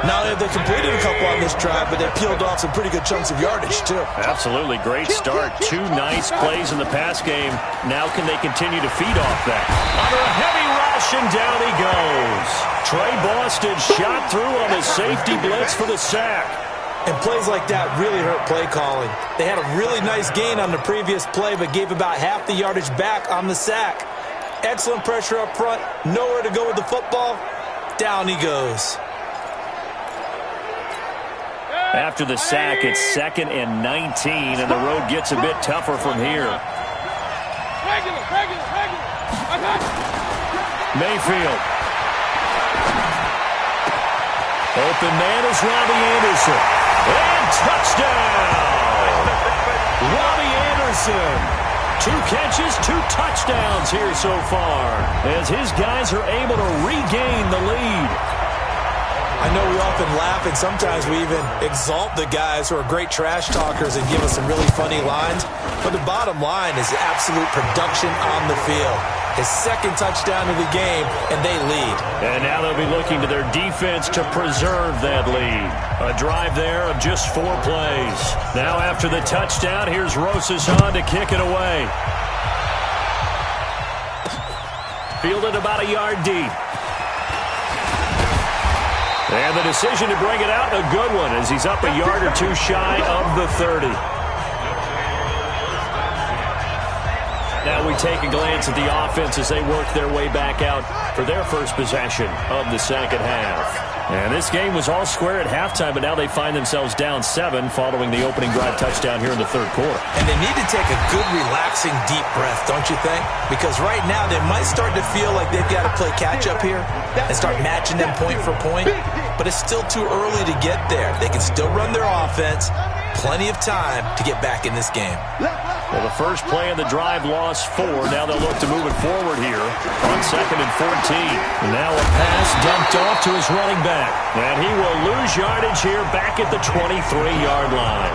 Not only have they completed a couple on this drive, but they peeled off some pretty good chunks of yardage, too. Absolutely. Great start. 2 nice plays in the pass game. Now can they continue to feed off that? Under a heavy rush, and down he goes. Trey Boston shot through on the safety blitz for the sack. And plays like that really hurt play calling. They had a really nice gain on the previous play, but gave about half the yardage back on the sack. Excellent pressure up front. Nowhere to go with the football. Down he goes. After the sack, it's 2nd and 19, and the road gets a bit tougher from here. Mayfield. Open man is Robbie Anderson. And touchdown! Robbie Anderson. 2 catches, 2 touchdowns here so far, as his guys are able to regain the lead. I know we often laugh, and sometimes we even exalt the guys who are great trash talkers and give us some really funny lines. But the bottom line is absolute production on the field. His 2nd touchdown of the game, and they lead. And now they'll be looking to their defense to preserve that lead. A drive there of just 4 plays. Now after the touchdown, here's Rosas on to kick it away. Fielded about a yard deep. And the decision to bring it out, a good one, as he's up a yard or 2 shy of the 30. Now we take a glance at the offense as they work their way back out for their first possession of the second half. And this game was all square at halftime, but now they find themselves down 7 following the opening drive touchdown here in the 3rd quarter. And they need to take a good, relaxing, deep breath, don't you think? Because right now they might start to feel like they've got to play catch-up here and start matching them point for point. But it's still too early to get there. They can still run their offense. Plenty of time to get back in this game. Well, the first play of the drive lost 4. Now they'll look to move it forward here on 2nd and 14. Now a pass dumped off to his running back. And he will lose yardage here back at the 23-yard line.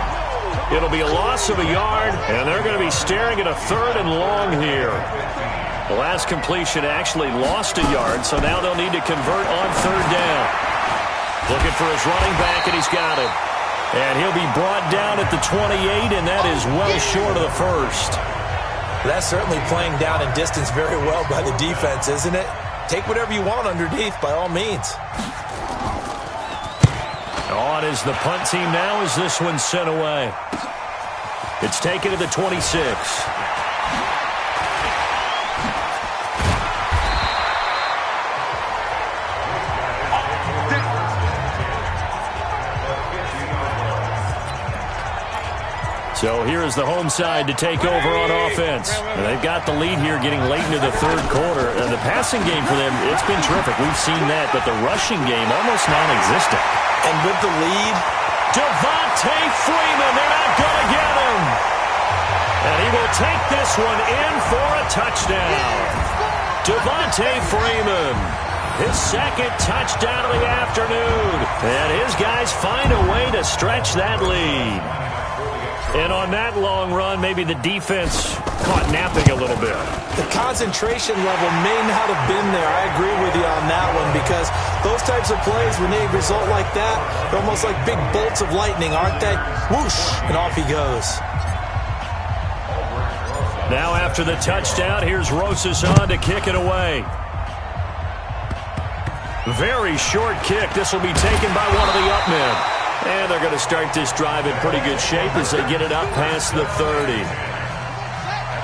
It'll be a loss of a yard, and they're going to be staring at a 3rd and long here. The last completion actually lost a yard, so now they'll need to convert on 3rd down. Looking for his running back, and he's got it. And he'll be brought down at the 28, and that is well short of the 1st. That's certainly playing down in distance very well by the defense, isn't it? Take whatever you want underneath, by all means. On is the punt team now as this one's sent away. It's taken to the 26. So here is the home side to take over on offense. And they've got the lead here getting late into the 3rd quarter. And the passing game for them, it's been terrific. We've seen that, but the rushing game almost non-existent. And with the lead, Devontae Freeman, they're not going to get him. And he will take this one in for a touchdown. Devontae Freeman, his 2nd touchdown of the afternoon. And his guys find a way to stretch that lead. And on that long run, maybe the defense caught napping a little bit. The concentration level may not have been there. I agree with you on that one, because those types of plays, when they result like that, they're almost like big bolts of lightning, aren't they? Whoosh, and off he goes. Now after the touchdown, here's Rosas on to kick it away. Very short kick. This will be taken by one of the up men. And they're going to start this drive in pretty good shape as they get it up past the 30.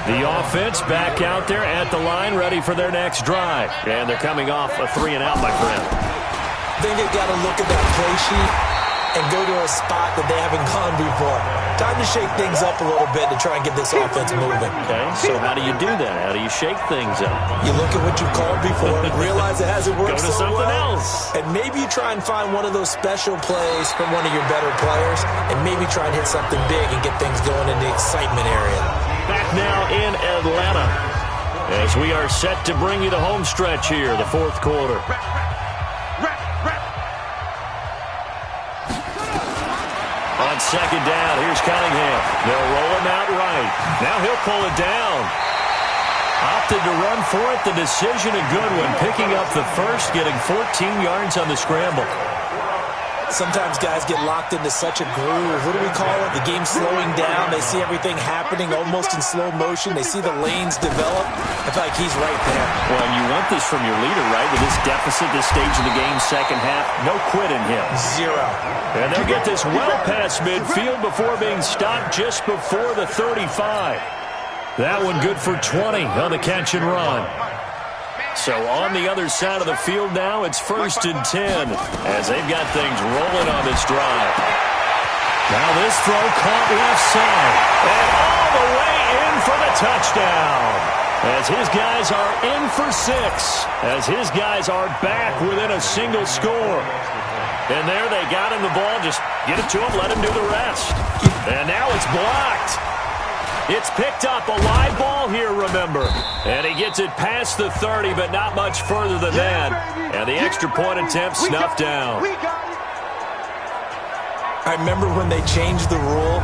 The offense back out there at the line, ready for their next drive. And they're coming off a 3-and-out, my friend. I think they've got to look at that play sheet and go to a spot that they haven't gone before. Time to shake things up a little bit to try and get this offense moving. Okay, so how do you do that? How do you shake things up? You look at what you called before, realize it hasn't worked Go to so something well, else. and maybe you try and find one of those special plays from one of your better players, and maybe try and hit something big and get things going in the excitement area. Back now in Atlanta as we are set to bring you the home stretch here, the fourth quarter. On second down, here's Cunningham. They'll roll him out right. Now he'll pull it down. Opted to run for it. The decision a good one. Picking up the first, getting 14 yards on the scramble. Sometimes guys get locked into such a groove. What do we call it? The game's slowing down. They see everything happening almost in slow motion. They see the lanes develop. I feel like he's right there. Well, and you want this from your leader, right? With this deficit, this stage of the game, second half, no quit in him. Zero. And they'll get this well past midfield before being stopped just before the 35. That one good for 20 on the catch and run. So on the other side of the field now, it's 1st and 10 as they've got things rolling on this drive. Now this throw caught left side and all the way in for the touchdown. As his guys are in for 6, as his guys are back within a single score. And there they got him the ball. Just get it to him, let him do the rest. And now it's blocked. It's picked up, a live ball here, remember. And he gets it past the 30, but not much further than that. And the extra point attempt snuffed down. I remember when they changed the rule,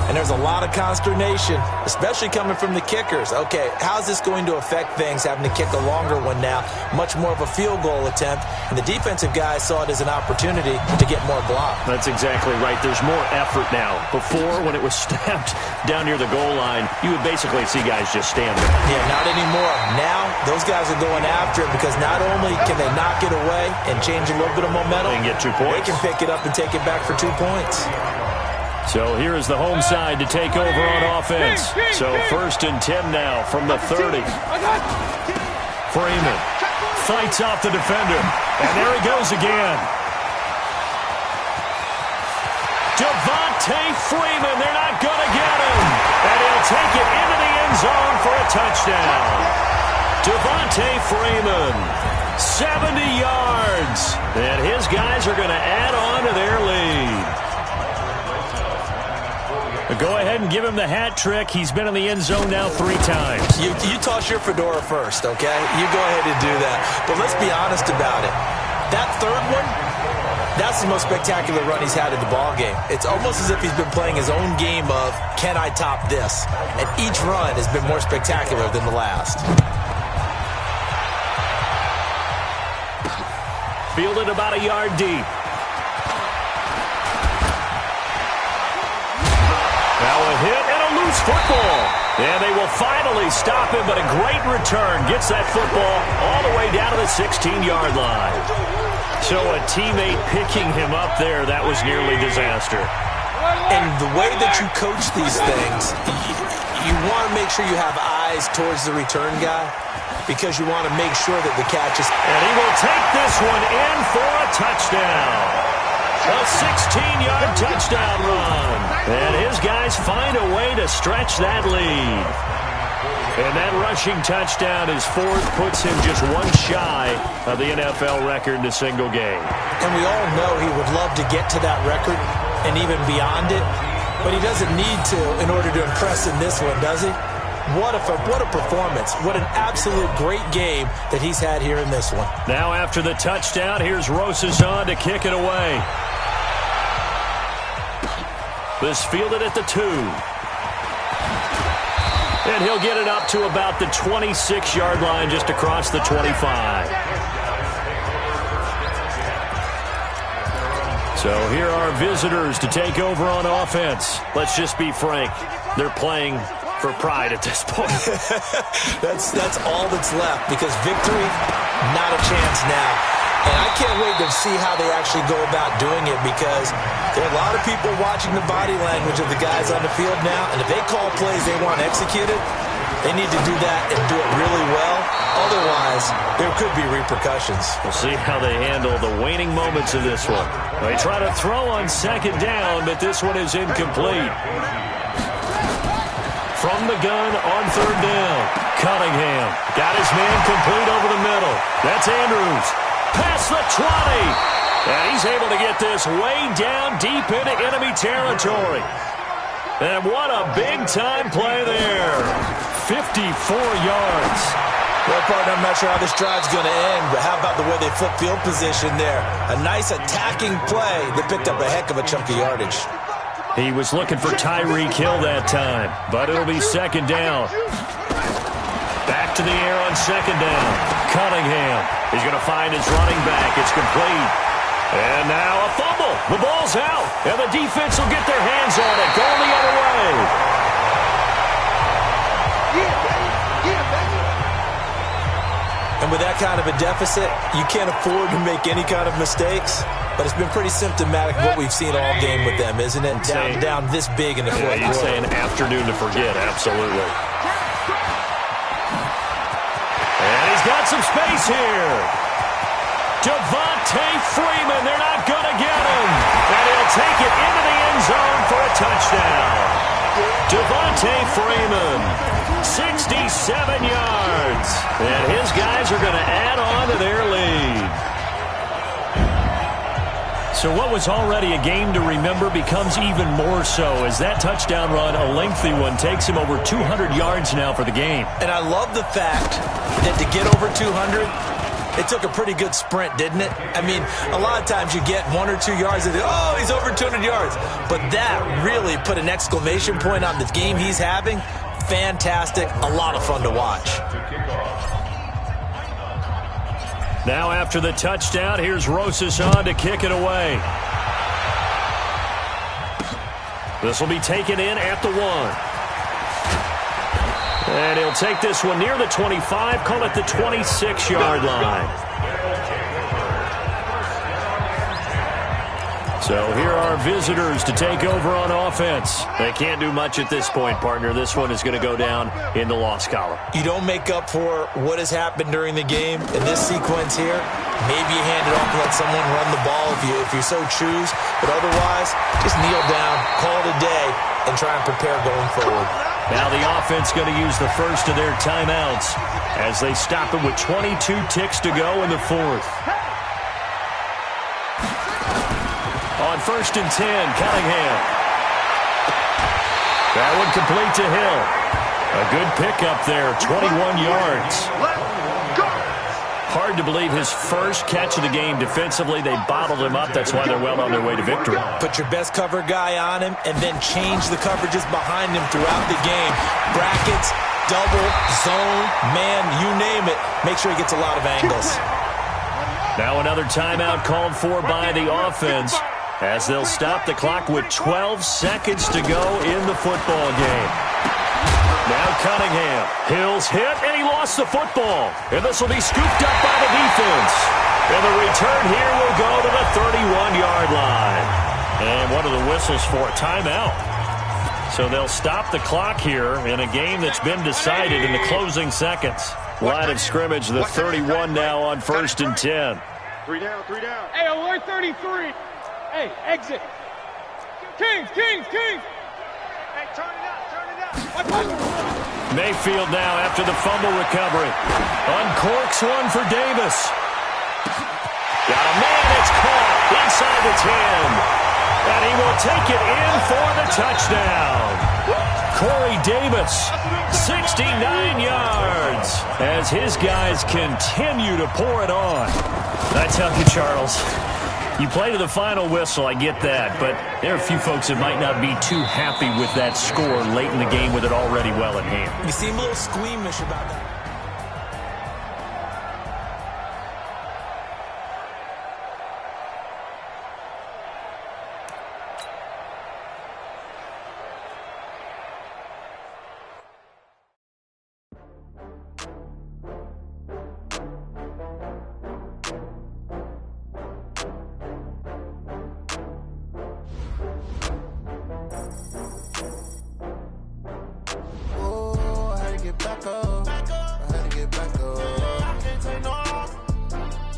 and there's a lot of consternation, especially coming from the kickers. Okay, how's this going to affect things, having to kick a longer one now, much more of a field goal attempt, and the defensive guys saw it as an opportunity to get more block. That's exactly right. There's more effort now. Before, when it was snapped down near the goal line, you would basically see guys just stand there. Yeah, not anymore. Now, those guys are going after it because not only can they knock it away and change a little bit of momentum, they can get 2 points. They can pick it up and take it back for 2 points. So here is the home side to take over on offense. So 1st and 10 now from the 30. Freeman fights off the defender. And there he goes again. Devontae Freeman, they're not going to get him. And he'll take it into the end zone for a touchdown. Devontae Freeman, 70 yards. And his guys are going to add on to their lead. Go ahead and give him the hat trick. He's been in the end zone now 3 times. You toss your fedora first, okay? You go ahead and do that. But let's be honest about it. That third one, that's the most spectacular run he's had in the ballgame. It's almost as if he's been playing his own game of, can I top this? And each run has been more spectacular than the last. Fielded about a yard deep. Now a hit and a loose football. And they will finally stop him, but a great return. Gets that football all the way down to the 16-yard line. So a teammate picking him up there, that was nearly disaster. And the way that you coach these things, you want to make sure you have eyes towards the return guy because you want to make sure that the catch is... And he will take this one in for a touchdown. A 16-yard touchdown run. And his guys find a way to stretch that lead. And that rushing touchdown is 4th, puts him just 1 shy of the NFL record in a single game. And we all know he would love to get to that record and even beyond it, but he doesn't need to in order to impress in this one, does he? What a performance. What an absolute great game that he's had here in this one. Now after the touchdown, here's Rosas on to kick it away. This fielded at the 2. And he'll get it up to about the 26-yard line, just across the 25. So here are visitors to take over on offense. Let's just be frank. They're playing for pride at this point. That's all that's left because victory, not a chance now. And I can't wait to see how they actually go about doing it because there are a lot of people watching the body language of the guys on the field now. And if they call plays they want executed, They need to do that and do it really well. Otherwise, there could be repercussions. We'll see how they handle the waning moments of this one. They try to throw on second down, but this one is incomplete. From the gun on third down, Cunningham got his man complete over the middle. That's Andrews. Past the 20. And he's able to get this way down deep into enemy territory. And what a big-time play there. 54 yards. Well, partner, I'm not sure how this drive's going to end, but how about the way they flip field position there? A nice attacking play that picked up a heck of a chunk of yardage. He was looking for Tyreek Hill that time, but it'll be second down. Back to the air on second down. Cunningham is going to find his running back. It's complete. And now a fumble. The ball's out, and the defense will get their hands on it. Going the other way. And with that kind of a deficit, you can't afford to make any kind of mistakes. But it's been pretty symptomatic of what we've seen all game with them, isn't it? Down this big in the fourth quarter. You'd say an afternoon to forget, absolutely. And he's got some space here. Devontae Freeman, they're not going to get him. And he'll take it into the end zone for a touchdown. Devontae Freeman, 67 yards. And his guys are going to add on to their lead. So what was already a game to remember becomes even more so as that touchdown run, a lengthy one, takes him over 200 yards now for the game. And I love the fact that to get over 200, it took a pretty good sprint, didn't it? I mean, a lot of times you get 1 or 2 yards and oh, he's over 200 yards. But that really put an exclamation point on the game he's having. Fantastic. A lot of fun to watch. Now after the touchdown, here's Rosas on to kick it away. This will be taken in at the 1. And he'll take this one near the 25, call it the 26-yard line. So here are visitors to take over on offense. They can't do much at this point, partner. This one is going to go down in the loss column. You don't make up for what has happened during the game in this sequence here. Maybe you hand it off and let someone run the ball if you so choose. But otherwise, just kneel down, call it a day, and try and prepare going forward. Now the offense going to use the first of their timeouts as they stop it with 22 ticks to go in the fourth. On 1st and 10, Cunningham. That one complete to Hill. A good pickup there, 21 yards. Hard to believe his first catch of the game defensively. They bottled him up. That's why they're well on their way to victory. Put your best cover guy on him and then change the coverages behind him throughout the game. Brackets, double, zone, man, you name it. Make sure he gets a lot of angles. Now another timeout called for by the offense as they'll stop the clock with 12 seconds to go in the football game. Now Cunningham. Hill's hit, and he lost the football. And this will be scooped up by the defense. And the return here will go to the 31-yard line. And what are the whistles for? Timeout. So they'll stop the clock here in a game that's been decided in the closing seconds. Line of scrimmage, the 31 now on 1st and 10. 3 down, 3 down. Hey, alert 33. Hey, exit. Kings. Hey, turn it up. Mayfield now after the fumble recovery. Uncorks one for Davis. Got a man that's caught inside the 10. And he will take it in for the touchdown. Corey Davis, 69 yards, as his guys continue to pour it on. I tell you, Charles, you play to the final whistle, I get that, but there are a few folks that might not be too happy with that score late in the game with it already well in hand. You seem a little squeamish about that. back up. I had to get back up. I can't take no off.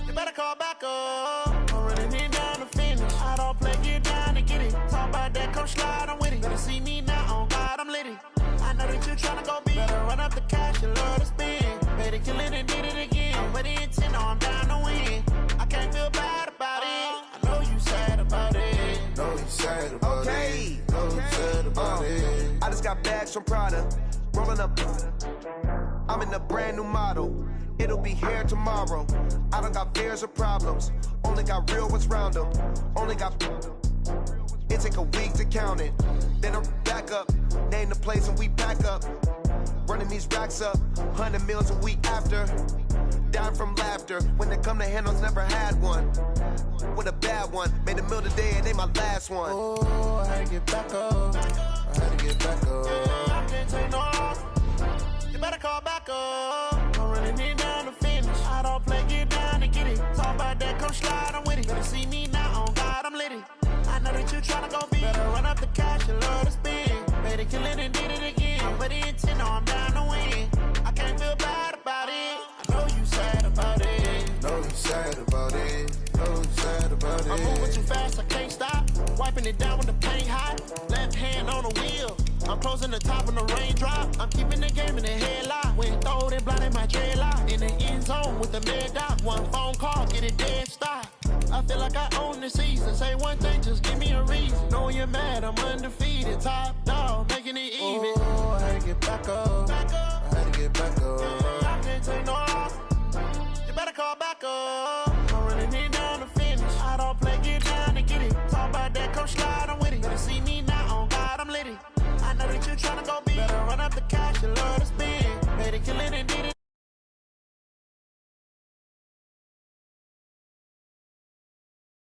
You better call back up. I'm running it down to finish. I don't play, get down to get it. Talk about that, come slide, I'm with it. Better see me now, on God, I'm litty. I know that you tryna go big. Better run up the cash, you love to spend. Better kill it and did it again. I'm with the intent, I'm down to win. I can't feel bad about it. I know you sad about it. Know you sad about it. Know you sad about it. I just got bags from Prada. Rolling up. I'm in a brand new model. It'll be here tomorrow. I don't got fears or problems. Only got real ones round them. Only got. It take a week to count it. Then I'm back up. Name the place and we pack up. Running these racks up. 100 meals a week after. Down from laughter. When they come to handles, never had one. With a bad one. Made a meal today and they my last one. Oh, I had to get back up. I had to get back up. I can't take no off. You better call back up. I'm running it down to finish. I don't play, get down to get it. Talk about that, come slide, I'm with it. Better see me now, on God, I'm litty. I know that you tryna go big. Better run up the cash, you love to spend. Better kill it and did it again. I'm with the intent, I'm down to win. I can't feel bad about it. I know you sad about it. Know you sad about it. Know you sad about it. I'm moving too fast, I can't stop. Wiping it down when the paint hot. Left hand on the wheel. I'm closing the top when the raindrop. I'm keeping the game in the headlock. When throwed and blinded my dreadlock. In the end zone with the mid dot. One phone call, get it dead stop. I feel like I own the season. Say one thing, just give me a reason. Knowing you're mad, I'm undefeated. Top dog, making it even. Oh, I